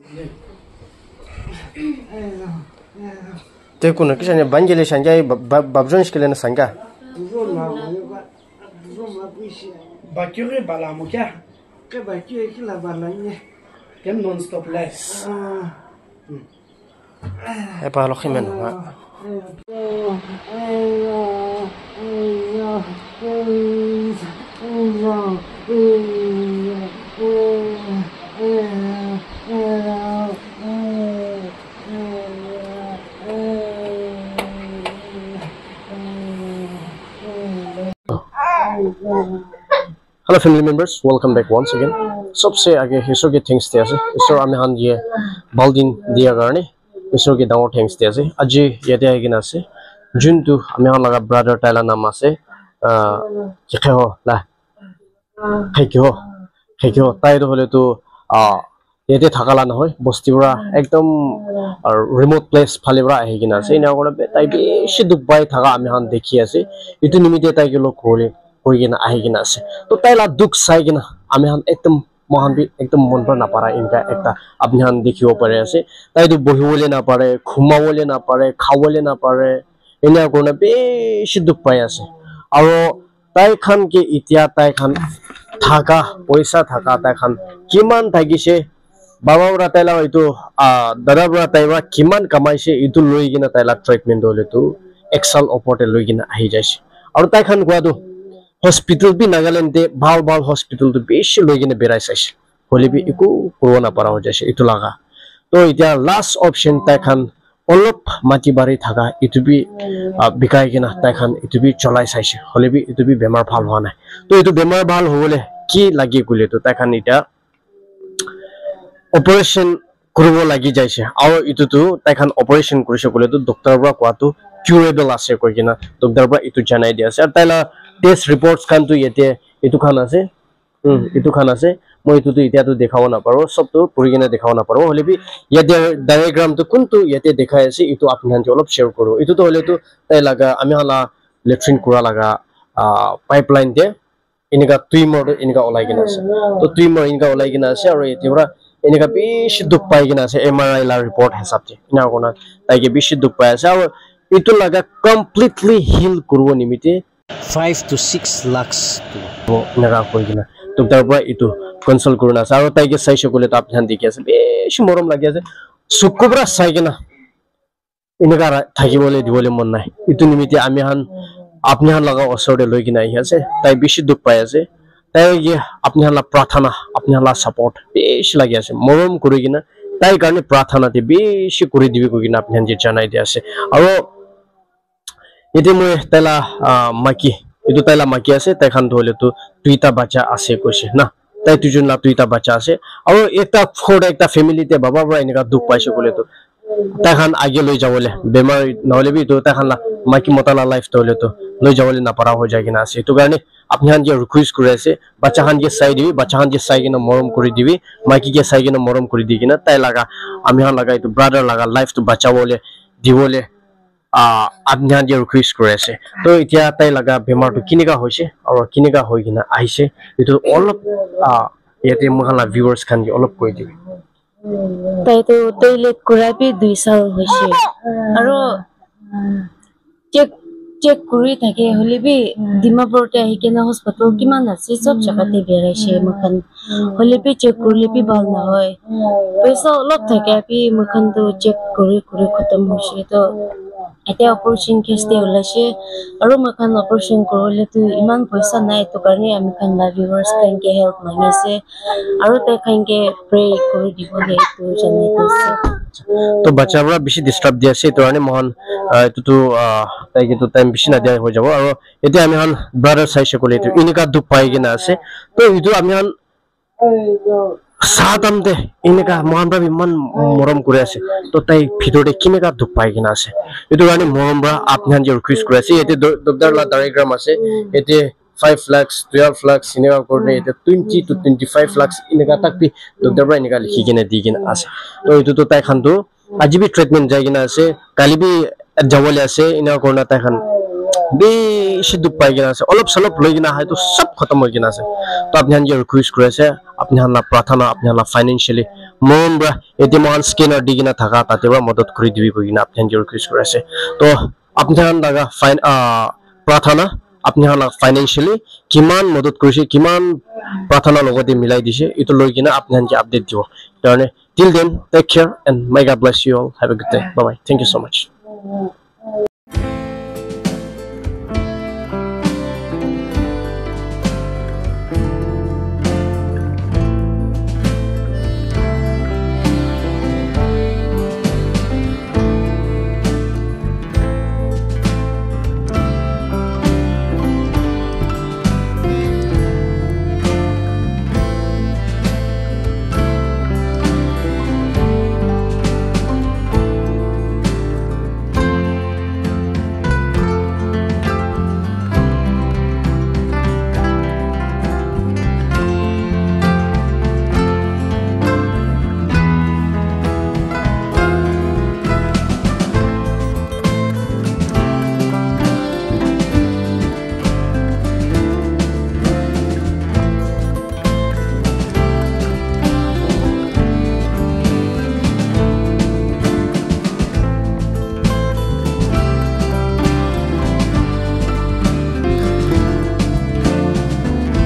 Te kuna kisha ne banjele sanjai babjon skele na sanga. Bakure bala mo kya? Ke bakure kila bala ni. Kem non stop less. E pa lo khimen ha. Hello family members, welcome back once again. सबसे आगे ईश्वर के thanks दिया से ईश्वर आमे हान ये बाल्दिन दिया करने ईश्वर के दाव thanks दिया से आज ये दिया है कि ना से जुन तो आमे हान लगा ब्रदर टाइला नाम से क्या हो ला क्या हो ताई तो होले तो ये दे थकाला ना हो बस्ती बड़ा एकदम रिमोट प्लेस फाले बड़ा है कि ना से इन्हें अगर ताई बेशी दुबाई थका आमे हान देखी ऐसे इतनी निमित्ते ताई के लोग खोले कोई के ना आहे कि ना से तो ताईला दुख साई कि ना आमे हान एकदम महान भी एकदम मन पर ना पारा इनका एकता अभियान देखियो पड़े ऐसे ताई तो बहिवले ना पड़े घुमावले ना पड़े खावले ना पड़े इन्हें को ना बेशी दुख पाए ऐसे और ताई खान के इतिहास ताई खान थाका पैसा थाका ताई खान किमान थाकी से बाबा बरा ताईला इतो दादा बरा ताईवा किमान कमाई से इतो लोई की ना ताईला ट्रीटमेंट होले तो एक्सल ऑपोर्टे लोई की ना आही जाए और ताई खान को आदो हॉस्पिटल भी नागालैंड दे बाल हॉस्पिटल तो बेशी लोग ने बेराय साइश होले भी इको कोरोना परा हो जाए इतो लगा तो इतना लास्ट ऑप्शन ताइखान अलप माटी बारी थाका इतो भी बिकाय के ना ताइखान इतो भी चलाई साइश होले भी इतो भी बेमार भाल हुआ ना तो इतो बेमार भाल होले की लगी गुले तो ताइखान इटा ऑपरेशन करबो लगी जाइसे और इतो तो ताइखान ऑपरेशन करिसे गुले तो डॉक्टर बरा कोआ तो क्यूरेबल आसे कोइ किना डॉक्टर बरा इतो जनाय दिया से ताइला टेस्ट रिपोर्ट्स खान तो येते इतु खाना से मैं इतु तो इतिया तो देखाव ना पारो सब तो पूरी के ना देखाव ना पारो होले भी येते डायग्राम तो कुन तो येते देखाय से इतु आपन जो अलप शेयर करो इतु तो होले तो ताई लगा आमी हला लेट्रिन कुरा लगा पाइपलाइन दे इनका ट्यूमर इनका ओलाइगिना से तो ट्यूमर इनका ओलाइगिना से और येते बरा इनका बेशी दुख पाइगिना से एमआरआई ला रिपोर्ट हिसाब से इना कोना ताई के बेशी दुख पाए से और इतु लगा कंप्लीटली हील करबो निमिते 5 to 6 lakhs वो नगा कोई ना तो डॉक्टर इतो कंसल्ट करना सारो ताई के सही शकले तो आप ध्यान दिया से बेशी मरम लाग्या से सुकुब्रा साइ के ना इनका थाकी बोले दिबोले मन नाही इतो निमिते आमी हान अपने हान लगा असरदे लय किना आइ से ताई बेशी दुख पाए से ताई ये अपने हान प्रार्थना अपने हान सपोर्ट बेशी लाग्या से मरम करि किना ताई कारणे प्रार्थना ते बेशी करि दिबे को किना अपने हान जे जनाइ दिया से और इते मैं ताइला माकी इतो ताइला माकी आसे ताइ खान धोले तो दुईटा बच्चा आसे कोसे ना ताइ तुजुन ला दुईटा बच्चा आसे और एकटा फोर एकटा फैमिली ते बाबा बरा इनका दुख पाइसे कोले तो ताइ खान आगे लई जावले बेमार नहले भी तो ताइ खान ला माकी मोताला लाइफ तोले तो लई जावले ना पारा हो जाय ना आसे तो कारणे अपने हान जे रिक्वेस्ट करे से बच्चा हान जे साइ दिबी बच्चा हान जे साइ के मरम करि दिबी माकी के साइ के मरम करि दि किना ताइ लगा आमी हान लगा तो ब्रदर लगा लाइफ तो बचावले दिवले अपने जो रिक्वेस्ट करे से तो इतिया ताई लगा बेमार तो किनेगा होइसे और किनेगा होई किना आइसे इतो अलप येते महला व्यूअर्स खान के अलप कोइ दिबे ताई तो टॉयलेट कुरा भी 2 साल होइसे आरो चेक करि थाके होले भी दिमापुरते आहि केना हॉस्पिटल किमान আছে सब जगहते बेराइसे मखन होले भी चेक करले भी बाल ना होय पैसा अलप थाके भी मखन तो चेक करि खत्म होइसे तो एते ऑपरेशन केस दे होलासे आरो मखन ऑपरेशन करले तो इमान पैसा नाय तो करने आमी खान ला व्यूअर्स खान के हेल्प मांगे से आरो ते खान के प्रे करि दिबोले तो जने तो बच्चा बड़ा बेसी डिस्टर्ब दिया से तो आने मोहन तो ताई के तो टाइम बेसी ना दिया हो जाबो और एते आमी हान ब्रदर साइसे कोले तो इनका दुख पाएगी ना से तो इतो आमी हान सातम दे इनका मोहन बा मन मरम करे আছে तो ताई ভিতরে কিনেকা দুখ পাই কিনা আছে এটো গানে মরম বা আপনি হান যে রিকোয়েস্ট করে আছে এতে ডক্টর লা ডায়াগ্রাম আছে এতে 5 lakhs 12 lakhs ইনেকা করলে এতে 20 to 25 lakhs ইনেকা তক भी ডক্টর বরা ইনেকা লিখি কিনে দি কিনা আছে তো এটো তো তাই খান তো আজি भी ট্রিটমেন্ট যাই কিনা আছে কালি भी যাবলে আছে ইনেকা করনা তাই খান বেশি দুখ পাই কিনা আছে অলপ চলপ লৈ কিনা হয়তো সব খতম হৈ কিনা আছে তো আপনি হান যে রিকোয়েস্ট করে আছে আপনি হান প্রার্থনা আপনি হান ফাইনান্সিয়ালি মন ব্রা এতে মহান স্ক্যানার দি কিনা থাকা তাতে বা মদত করে দিবি কই কিনা আপনি হান যে রিকোয়েস্ট করে আছে তো আপনি হান দাগা ফাইন প্রার্থনা আপনি হান ফাইনান্সিয়ালি কিমান মদত কৰিছে কিমান প্রার্থনা লগতে মিলাই দিছে এটো লৈ কিনা আপনি হান যে আপডেট দিব কারণে till then take care and may God bless you all have a good day bye bye thank you so much